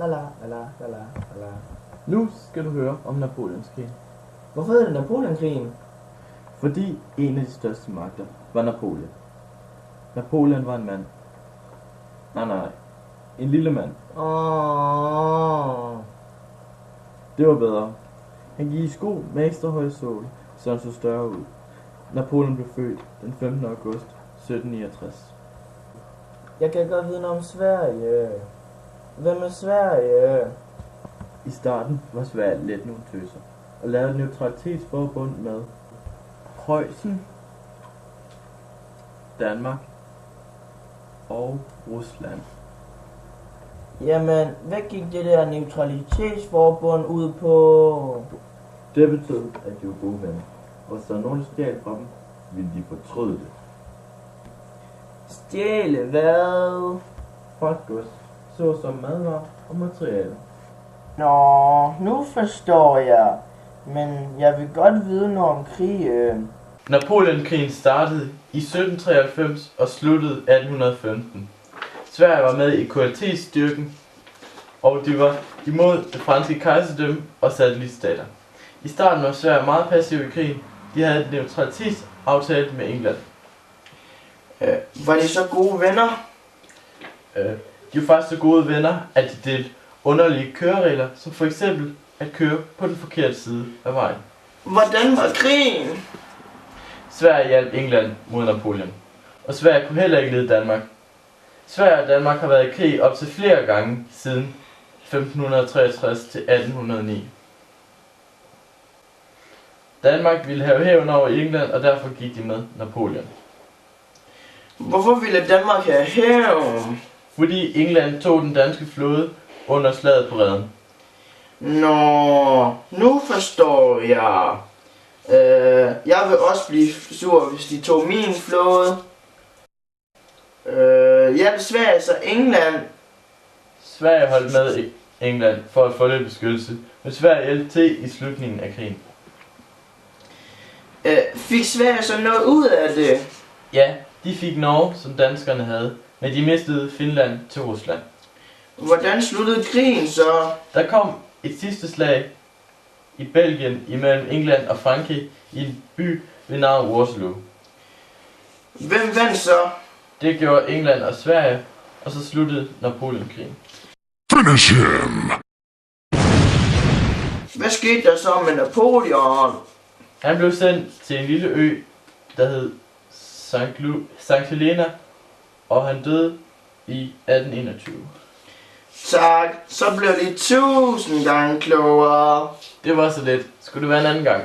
la la la la la la la. Nu skal du høre om Napoleonskrigen. Hvorfor hedder det Napoleonkrigen? Fordi en af de største magter var Napoleon. Napoleon var en mand. Nej. En lille mand. Det var bedre. Han gik i sko med ekstra høj sål, så han så større ud. Napoleon blev født den 15. august 1769. Jeg kan godt vide noget om Sverige. Hvem er Sverige? I starten var Sverige let nogle tøser, og lavede et neutralitetsforbund med Preussen, Danmark og Rusland. Jamen, hvad gik det der neutralitetsforbund ud på? Det betød, at de var gode venner, og så nogen stjal fra dem, ville de fortryde det. Stjæle hvad? Fra gods, såsom madvarer og materialer. Nå, nu forstår jeg. Men jeg vil godt vide noget om krig. Napoleonkrigen startede i 1793 og sluttede 1815. Sverige var med i koalitetsstyrken, og de var imod det franske kejserdømme og satellitstater. I starten var Sverige meget passiv i krigen. De havde en neutralitetsaftale med England. Var de så gode venner? De var faktisk så gode venner, at de delte underlige køreregler, som for eksempel at køre på den forkerte side af vejen. Hvordan var krigen? Sverige hjalp England mod Napoleon, og Sverige kunne heller ikke lede Danmark. Sverige og Danmark har været i krig op til flere gange siden 1563 til 1809. Danmark ville have hævn over England, og derfor gik de med Napoleon. Hvorfor ville Danmark have hævn? Fordi England tog den danske flåde under slaget på Reden. Nå, nu forstår jeg. Jeg vil også blive sur, hvis de tog min flåde. Jeg vil Sverige så England. Sverige holdt med England for at få lidt beskyttelse, men Sverige hjalp til i slutningen af krigen. Fik Sverige så noget ud af det? Ja, de fik Norge, som danskerne havde, men de mistede Finland til Rusland. Hvordan sluttede krigen så? Der kom et sidste slag i Belgien imellem England og Frankrig i en by ved navn Waterloo. Hvem vandt så? Det gjorde England og Sverige, og så sluttede Napoleonkrigen. Finish him! Hvad skete der så med Napoleon? Han blev sendt til en lille ø, der hed St. Helena, og han døde i 1821. Tak, så blev de 1000 gange klogere. Det var så lidt. Skulle det være en anden gang?